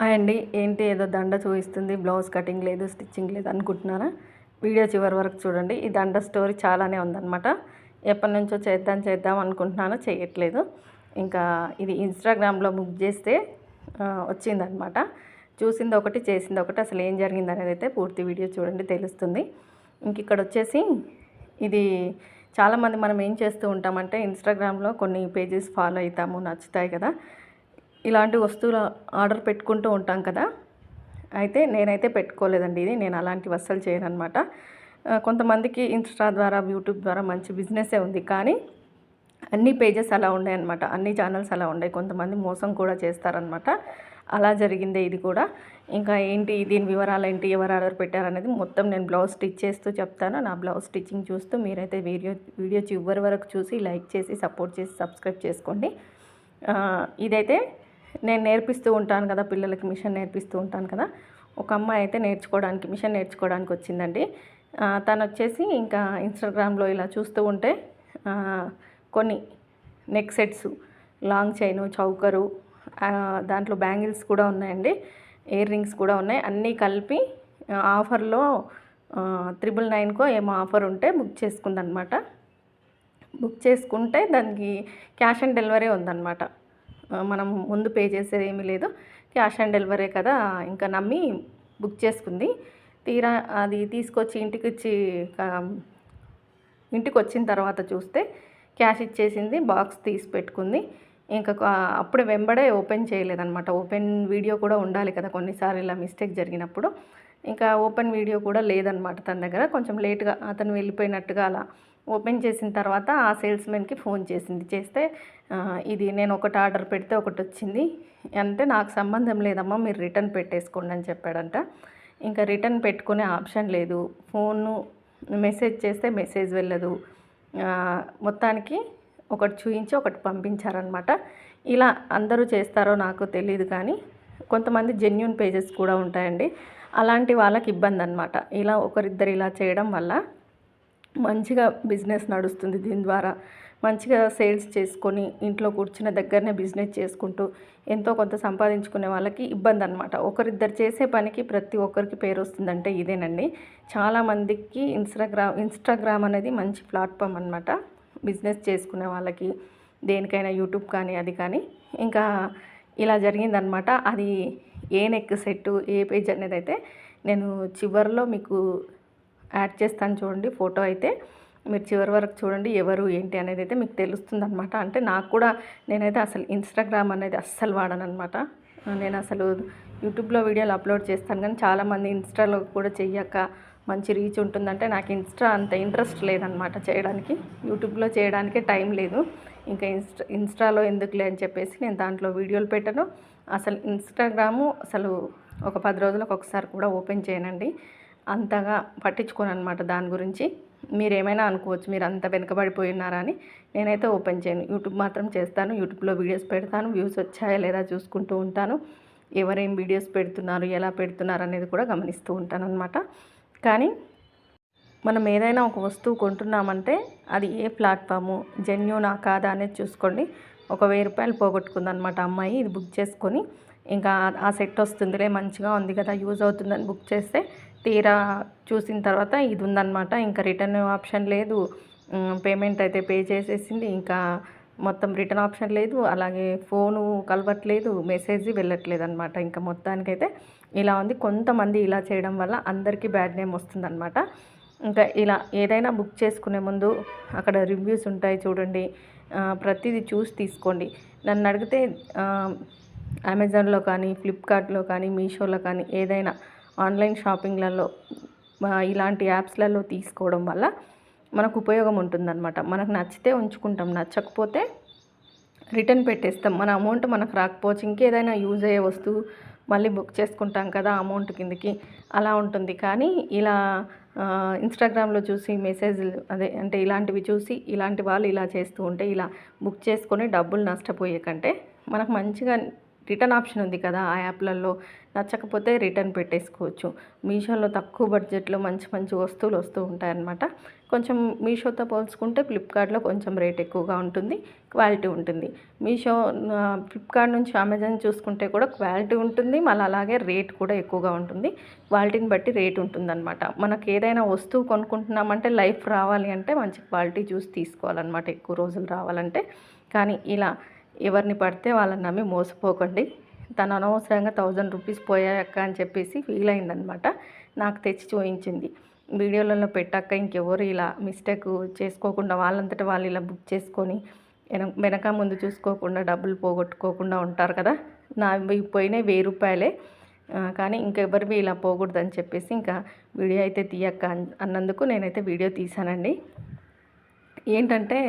అండి ఏంటి ఏదో దండ చూపిస్తుంది, బ్లౌజ్ కటింగ్ లేదు, స్టిచ్చింగ్ లేదు అనుకుంటున్నారా? వీడియో చివరి వరకు చూడండి. ఈ దండ స్టోరీ చాలానే ఉందన్నమాట. ఎప్పటి నుంచో చేద్దాం అనుకుంటున్నాను, చేయట్లేదు. ఇంకా ఇది ఇన్స్టాగ్రామ్లో బుక్ చేస్తే వచ్చిందనమాట. చూసింది ఒకటి, చేసింది ఒకటి. అసలు ఏం జరిగింది అనేది అయితే పూర్తి వీడియో చూడండి, తెలుస్తుంది. ఇంక ఇక్కడ వచ్చేసి ఇది చాలామంది మనం ఏం చేస్తూ ఉంటామంటే ఇన్స్టాగ్రామ్లో కొన్ని పేజెస్ ఫాలో అవుతాము, నచ్చుతాయి కదా, ఇలాంటి వస్తువులు ఆర్డర్ పెట్టుకుంటూ ఉంటాం కదా. అయితే నేనైతే పెట్టుకోలేదండి. ఇది నేను అలాంటివి అస్సలు చేయను అనమాట. కొంతమందికి ఇన్స్టా ద్వారా, యూట్యూబ్ ద్వారా మంచి బిజినెస్సే ఉంది, కానీ అన్ని పేజెస్ అలా ఉన్నాయన్నమాట, అన్ని ఛానల్స్ అలా ఉన్నాయి. కొంతమంది మోసం కూడా చేస్తారనమాట. అలా జరిగిందే ఇది కూడా. ఇంకా ఏంటి దీని వివరాలు ఏంటి, ఎవరు ఆర్డర్ పెట్టారనేది మొత్తం నేను బ్లౌజ్ స్టిచ్ చేస్తూ చెప్తాను. నా బ్లౌజ్ స్టిచ్చింగ్ చూస్తూ మీరైతే వీడియో చివరి వరకు చూసి లైక్ చేసి సపోర్ట్ చేసి సబ్స్క్రైబ్ చేసుకోండి. ఇదైతే నేను నేర్పిస్తూ ఉంటాను కదా, పిల్లలకి మిషన్ నేర్పిస్తూ ఉంటాను కదా. ఒక అమ్మాయి అయితే మిషన్ నేర్చుకోవడానికి వచ్చిందండి. తను వచ్చేసి ఇంకా ఇన్స్టాగ్రామ్లో ఇలా చూస్తూ ఉంటే కొన్ని neck sets, long chain, choker, దాంట్లో బ్యాంగిల్స్ కూడా ఉన్నాయండి, ఇయర్ రింగ్స్ కూడా ఉన్నాయి. అన్నీ కలిపి ఆఫర్లో 999కో ఏమో ఆఫర్ ఉంటే బుక్ చేసుకుందనమాట. బుక్ చేసుకుంటే దానికి క్యాష్ ఆన్ డెలివరీ ఉందన్నమాట. మనం ముందు పే చేసేది ఏమీ లేదు, క్యాష్ ఆన్ డెలివరీ కదా, ఇంకా నమ్మి బుక్ చేసుకుంది. తీరా అది తీసుకొచ్చి ఇంటికి వచ్చిన తర్వాత చూస్తే క్యాష్ ఇచ్చేసింది, బాక్స్ తీసి పెట్టుకుంది. ఇంకా అప్పుడు వెంబడే ఓపెన్ చేయలేదన్నమాట. ఓపెన్ వీడియో కూడా ఉండాలి కదా, కొన్నిసార్లు ఇలా మిస్టేక్ జరిగినప్పుడు. ఇంకా ఓపెన్ వీడియో కూడా లేదనమాట తన దగ్గర. కొంచెం లేట్గా అతను వెళ్ళిపోయినట్టుగా అలా ఓపెన్ చేసిన తర్వాత ఆ సేల్స్మెన్కి ఫోన్ చేస్తే ఇది నేను ఒకటి ఆర్డర్ పెడితే ఒకటి వచ్చింది అంటే, నాకు సంబంధం లేదమ్మా, మీరు రిటర్న్ పెట్టేసుకోండి అని చెప్పాడంట. ఇంకా రిటర్న్ పెట్టుకునే ఆప్షన్ లేదు. ఫోను మెసేజ్ చేస్తే మెసేజ్ వెళ్ళదు. మొత్తానికి ఒకటి చూయించి ఒకటి పంపించారనమాట. ఇలా అందరూ చేస్తారో నాకు తెలియదు, కానీ కొంతమంది జెన్యూన్ పేజెస్ కూడా ఉంటాయండి. అలాంటి వాళ్ళకి ఇబ్బంది అనమాట. ఇలా ఒకరిద్దరు ఇలా చేయడం వల్ల మంచిగా బిజినెస్ నడుస్తుంది. దీని ద్వారా మంచిగా సేల్స్ చేసుకొని ఇంట్లో కూర్చున్న దగ్గరనే బిజినెస్ చేసుకుంటూ ఎంతో కొంత సంపాదించుకునే వాళ్ళకి ఇబ్బంది అనమాట. ఒకరిద్దరు చేసే పనికి ప్రతి ఒక్కరికి పేరు వస్తుందంటే ఇదేనండి. చాలామందికి ఇన్స్టాగ్రామ్ అనేది మంచి ప్లాట్ఫామ్ అనమాట, బిజినెస్ చేసుకునే వాళ్ళకి, దేనికైనా యూట్యూబ్ కానీ అది కానీ. ఇంకా ఇలా జరిగిందనమాట. అది ఏ నెక్ సెట్, ఏ పేజ్ అనేది అయితే నేను చివరిలో మీకు యాడ్ చేస్తాను చూడండి. ఫోటో అయితే మీరు చివరి వరకు చూడండి, ఎవరు ఏంటి అనేది అయితే మీకు తెలుస్తుంది అనమాట. అంటే నాకు కూడా, నేనైతే అసలు ఇన్స్టాగ్రామ్ అనేది అస్సలు వాడను అనమాట. నేను అసలు యూట్యూబ్లో వీడియోలు అప్లోడ్ చేస్తాను, కానీ చాలామంది ఇన్స్టాలో కూడా చెయ్యక మంచి రీచ్ ఉంటుందంటే నాకు అంత ఇంట్రెస్ట్ లేదనమాట చేయడానికి. యూట్యూబ్లో చేయడానికి టైం లేదు. ఇంకా ఇన్స్టాలో ఎందుకులే అని చెప్పేసి నేను దాంట్లో వీడియోలు పెట్టను. అసలు ఇన్స్టాగ్రాము అసలు ఒక 10 రోజులకు ఒకసారి కూడా ఓపెన్ చేయనండి. అంతగా పట్టించుకోను అనమాట దాని గురించి. మీరేమైనా అనుకోవచ్చు, మీరు అంత వెనుకబడిపోయినారా అని. నేనైతే ఓపెన్ చేయను. యూట్యూబ్ మాత్రం చేస్తాను. యూట్యూబ్లో వీడియోస్ పెడతాను, వ్యూస్ వచ్చాయా లేదా చూసుకుంటూ ఉంటాను. ఎవరేం వీడియోస్ పెడుతున్నారు, ఎలా పెడుతున్నారు అనేది కూడా గమనిస్తూ ఉంటాను అనమాట. కానీ మనం ఏదైనా ఒక వస్తువు కొంటున్నామంటే అది ఏ ప్లాట్ఫాము, జెన్యూనా కాదా అనేది చూసుకోండి. ఒక 1000 రూపాయలు పోగొట్టుకుందనమాట అమ్మాయి. ఇది బుక్ చేసుకొని ఇంకా ఆ సెట్ వస్తుందిలే, మంచిగా ఉంది కదా, యూజ్ అవుతుందని బుక్ చేస్తే తీరా చూసిన తర్వాత ఇది ఉందన్నమాట. ఇంకా రిటర్న్ ఆప్షన్ లేదు. పేమెంట్ అయితే పే చేసేసింది, ఇంకా మొత్తం రిటర్న్ ఆప్షన్ లేదు. అలాగే ఫోను కలవట్లేదు, మెసేజ్ వెళ్ళట్లేదు అనమాట. ఇంకా మొత్తానికైతే ఇలా ఉంది. కొంతమంది ఇలా చేయడం వల్ల అందరికీ బ్యాడ్ నేమ్ వస్తుందన్నమాట. ఇంకా ఇలా ఏదైనా బుక్ చేసుకునే ముందు అక్కడ రివ్యూస్ ఉంటాయి చూడండి, ప్రతిదీ చూసి తీసుకోండి. నన్ను అడిగితే అమెజాన్లో కానీ, ఫ్లిప్కార్ట్లో కానీ, మీషోలో కానీ, ఏదైనా ఆన్లైన్ షాపింగ్లలో ఇలాంటి యాప్స్లలో తీసుకోవడం వల్ల మనకు ఉపయోగం ఉంటుందన్నమాట. మనకు నచ్చితే ఉంచుకుంటాం, నచ్చకపోతే రిటర్న్ పెట్టేస్తాం. మన అమౌంట్ మనకు రాకపోవచ్చు, ఇంకేదైనా యూజ్ అయ్యే వస్తువు మళ్ళీ బుక్ చేసుకుంటాం కదా అమౌంట్ కిందకి, అలా ఉంటుంది. కానీ ఇలా ఇన్స్టాగ్రామ్లో చూసి మెసేజ్లు అంటే ఇలాంటివి చూసి ఇలాంటి వాళ్ళు ఇలా చేస్తూ ఉంటే, ఇలా బుక్ చేసుకొని డబ్బులు నష్టపోయే కంటే మనకు మంచిగా రిటర్న్ ఆప్షన్ ఉంది కదా ఆ యాప్లలో, నచ్చకపోతే రిటర్న్ పెట్టేసుకోవచ్చు. మీషోలో తక్కువ బడ్జెట్లో మంచి మంచి వస్తువులు వస్తూ ఉంటాయన్నమాట. కొంచెం మీషోతో పోల్చుకుంటే ఫ్లిప్కార్ట్లో కొంచెం రేట్ ఎక్కువగా ఉంటుంది, క్వాలిటీ ఉంటుంది. మీషో, ఫ్లిప్కార్ట్ నుంచి అమెజాన్ చూసుకుంటే కూడా క్వాలిటీ ఉంటుంది, మళ్ళీ అలాగే రేట్ కూడా ఎక్కువగా ఉంటుంది. క్వాలిటీని బట్టి రేట్ ఉంటుందన్నమాట. మనకు ఏదైనా వస్తువు కొనుక్కుంటున్నామంటే లైఫ్ రావాలి అంటే మంచి క్వాలిటీ చూసి తీసుకోవాలన్నమాట, ఎక్కువ రోజులు రావాలంటే. కానీ ఇలా ఎవరిని పడితే వాళ్ళని నమ్మి మోసపోకండి. తను అనవసరంగా 1000 రూపీస్ పోయాయక్క అని చెప్పేసి ఫీల్ అయిందనమాట. నాకు తెచ్చి చూపించింది. వీడియోలలో పెట్టాక ఇంకెవరు ఇలా మిస్టేక్ చేసుకోకుండా వాళ్ళంతటా వాళ్ళు ఇలా బుక్ చేసుకొని వెనక ముందు చూసుకోకుండా డబ్బులు పోగొట్టుకోకుండా ఉంటారు కదా. నావి పోయినాయి 1000 రూపాయలే. కానీ ఇంకెవరివి ఇలా పోకూడదని చెప్పేసి ఇంకా వీడియో అయితే తీయక్క అన్నందుకు నేనైతే వీడియో తీశానండి. ఏంటంటే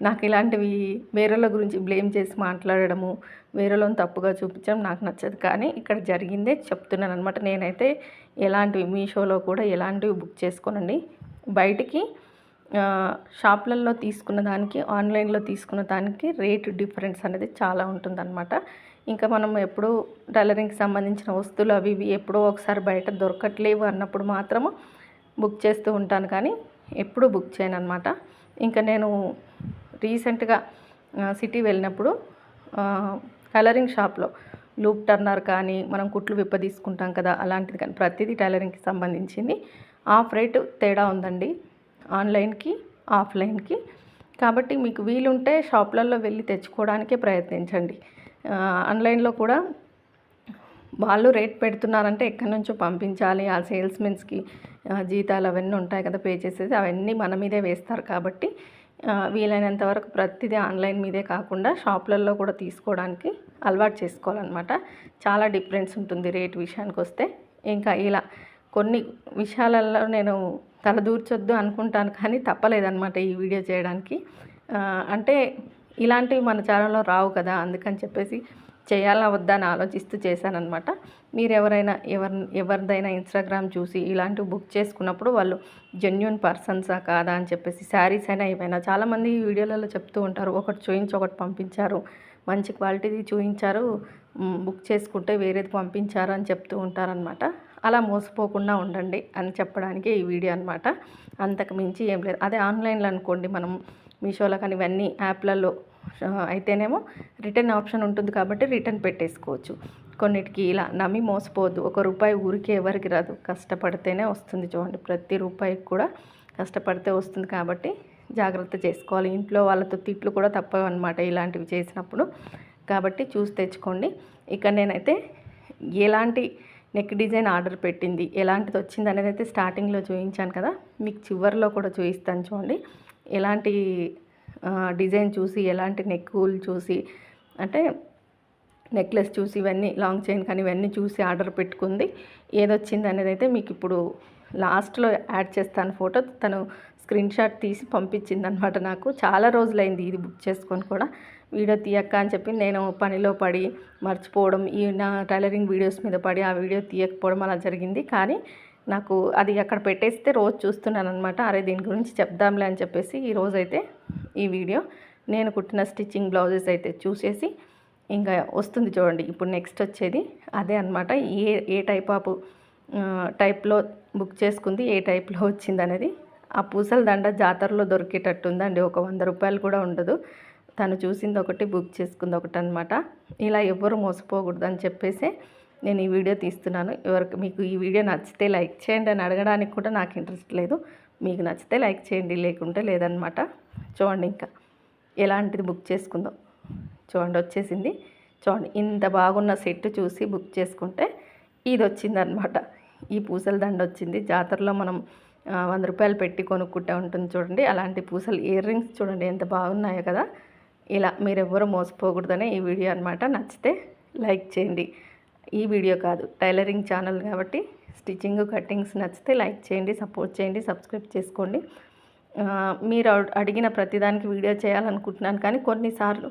నాకు ఇలాంటివి వేరేల గురించి బ్లేమ్ చేసి మాట్లాడడము, వేరేలోని తప్పుగా చూపించడం నాకు నచ్చదు. కానీ ఇక్కడ జరిగిందే చెప్తున్నాను అనమాట. నేనైతే ఎలాంటివి మీషోలో కూడా ఎలాంటివి బుక్ చేసుకోనండి. బయటికి షాప్లలో తీసుకున్న దానికి ఆన్లైన్లో తీసుకున్న దానికి రేట్ డిఫరెన్స్ అనేది చాలా ఉంటుందన్నమాట. ఇంకా మనం ఎప్పుడూ టైలరింగ్కి సంబంధించిన వస్తువులు అవి ఇవి ఎప్పుడో ఒకసారి బయట దొరకట్లేవు అన్నప్పుడు మాత్రము బుక్ చేస్తూ ఉంటాను, కానీ ఎప్పుడూ బుక్ చేయను అనమాట. ఇంకా నేను రీసెంట్గా సిటీ వెళ్ళినప్పుడు టైలరింగ్ షాప్లో లూప్ టర్నర్ కానీ, మనం కుట్లు విప్ప తీసుకుంటాం కదా, అలాంటిది కానీ ప్రతిదీ టైలరింగ్కి సంబంధించింది ఆఫ్ రేటు తేడా ఉందండి ఆన్లైన్కి ఆఫ్లైన్కి. కాబట్టి మీకు వీలుంటే షాప్లలో వెళ్ళి తెచ్చుకోవడానికే ప్రయత్నించండి. ఆన్లైన్లో కూడా వాళ్ళు రేట్ పెడుతున్నారంటే ఎక్కడి నుంచో పంపించాలి, ఆ సేల్స్మెన్స్కి జీతాలు అవన్నీ ఉంటాయి కదా, పే చేసేది అవన్నీ మన మీదే వేస్తారు. కాబట్టి వీలైనంత వరకు ప్రతిదీ ఆన్లైన్ మీదే కాకుండా షాప్లలో కూడా తీసుకోవడానికి అలవాటు చేసుకోవాలన్నమాట. చాలా డిఫరెన్స్ ఉంటుంది రేట్ విషయానికి వస్తే. ఇంకా ఇలా కొన్ని విషయాలలో నేను తలదూర్చొద్దు అనుకుంటాను, కానీ తప్పలేదన్నమాట ఈ వీడియో చేయడానికి. అంటే ఇలాంటివి మన ఛానల్లో రావు కదా, అందుకని చెప్పేసి చేయాలా వద్దా అని ఆలోచిస్తూ చేశానన్నమాట. మీరు ఎవరిదైనా ఇన్స్టాగ్రామ్ చూసి ఇలాంటివి బుక్ చేసుకున్నప్పుడు వాళ్ళు జెన్యూన్ పర్సన్సా కాదా అని చెప్పేసి, శారీస్ అయినా ఏమైనా చాలామంది ఈ వీడియోలలో చెప్తూ ఉంటారు, ఒకటి చూయించి ఒకటి పంపించారు, మంచి క్వాలిటీది చూయించారు, బుక్ చేసుకుంటే వేరేది పంపించారు అని చెప్తూ ఉంటారనమాట. అలా మోసపోకుండా ఉండండి అని చెప్పడానికి ఈ వీడియో అనమాట. అంతకు మించి ఏం లేదు. అదే ఆన్లైన్లో అనుకోండి, మనం మీషోలో కానీ ఇవన్నీ యాప్లలో అయితేనేమో రిటర్న్ ఆప్షన్ ఉంటుంది కాబట్టి రిటర్న్ పెట్టేసుకోవచ్చు. కొన్నిటికి ఇలా నమ్మి మోసపోవద్దు. ₹1 ఊరికే ఎవరికి రాదు, కష్టపడితేనే వస్తుంది. చూడండి, ప్రతి రూపాయికి కూడా కష్టపడితే వస్తుంది. కాబట్టి జాగ్రత్త చేసుకోవాలి. ఇంట్లో వాళ్ళతో తిట్లు కూడా తప్పవు అన్నమాట ఇలాంటివి చేసినప్పుడు. కాబట్టి చూసి తెచ్చుకోండి. ఇక నేనైతే ఎలాంటి నెక్ డిజైన్ ఆర్డర్ పెట్టింది, ఎలాంటిది వచ్చింది అనేది అయితే స్టార్టింగ్లో చూపించాను కదా, మీకు చివరిలో కూడా చూపిస్తాను. చూడండి, ఎలాంటి డిజైన్ చూసి, ఎలాంటి నెక్కులు చూసి, అంటే నెక్లెస్ చూసి, ఇవన్నీ లాంగ్ చైన్ కానీ ఇవన్నీ చూసి ఆర్డర్ పెట్టుకుంది. ఏదొచ్చింది అనేది అయితే మీకు ఇప్పుడు లాస్ట్లో యాడ్ చేస్తాను ఫోటో. తను స్క్రీన్ షాట్ తీసి పంపించింది అనమాట. నాకు చాలా రోజులైంది ఇది బుక్ చేసుకొని కూడా. వీడియో తీయక్క అని చెప్పి నేను పనిలో పడి మర్చిపోవడం, ఈ నా టైలరింగ్ వీడియోస్ మీద పడి ఆ వీడియో తీయకపోవడం అలా జరిగింది. కానీ నాకు అది అక్కడ పెట్టేస్తే రోజు చూస్తున్నాను అనమాట. అరే దీని గురించి చెప్దాంలే అని చెప్పేసి ఈరోజైతే ఈ వీడియో నేను కుట్టిన స్టిచ్చింగ్ బ్లౌజెస్ అయితే చూసేసి ఇంకా వస్తుంది చూడండి. ఇప్పుడు నెక్స్ట్ వచ్చేది అదే అనమాట. ఏ టైప్లో బుక్ చేసుకుంది, ఏ టైప్లో వచ్చింది అనేది. ఆ పూసల దండ జాతరలో దొరికేటట్టుందండి, ఒక ₹100 కూడా ఉండదు. తను చూసింది ఒకటి, బుక్ చేసుకుంది ఒకటి అనమాట. ఇలా ఎవ్వరు మోసపోకూడదు అని చెప్పేసి నేను ఈ వీడియో తీస్తున్నాను. మీకు ఈ వీడియో నచ్చితే లైక్ చేయండి అని అడగడానికి కూడా నాకు ఇంట్రెస్ట్ లేదు. మీకు నచ్చితే లైక్ చేయండి, లేకుంటే లేదనమాట. చూడండి ఇంకా ఎలాంటిది బుక్ చేసుకుందో చూడండి, వచ్చేసింది. చూడండి, ఇంత బాగున్న సెట్ చూసి బుక్ చేసుకుంటే ఇది వచ్చిందనమాట. ఈ పూసల దండ వచ్చింది. జాతరలో మనం ₹100 పెట్టి కొనుక్కుంటే ఉంటుంది చూడండి, అలాంటి పూసలు ఇయర్ రింగ్స్ చూడండి ఎంత బాగున్నాయో కదా. ఇలా మీరెవ్వరూ మోసపోకూడదనే ఈ వీడియో అనమాట. నచ్చితే లైక్ చేయండి. ఈ వీడియో కాదు, టైలరింగ్ ఛానల్ కాబట్టి స్టిచ్చింగ్ కటింగ్స్ నచ్చితే లైక్ చేయండి, సపోర్ట్ చేయండి, సబ్స్క్రైబ్ చేసుకోండి. మీరు అడిగిన ప్రతిదానికి వీడియో చేయాలనుకుంటున్నాను, కానీ కొన్నిసార్లు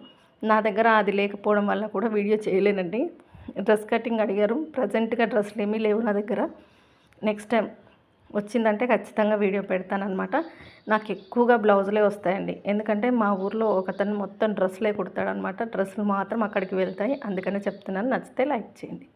నా దగ్గర అది లేకపోవడం వల్ల కూడా వీడియో చేయలేనండి. డ్రెస్ కటింగ్ అడిగారు, ప్రజెంట్గా డ్రెస్సులు ఏమీ లేవు నా దగ్గర. నెక్స్ట్ టైం వచ్చిందంటే ఖచ్చితంగా వీడియో పెడతానమాట. నాకు ఎక్కువగా బ్లౌజులే వస్తాయండి, ఎందుకంటే మా ఊర్లో ఒకతను మొత్తం డ్రెస్సులే కుడతాడనమాట. డ్రెస్సులు మాత్రం అక్కడికి వెళ్తాయి, అందుకనే చెప్తున్నాను. నచ్చితే లైక్ చేయండి.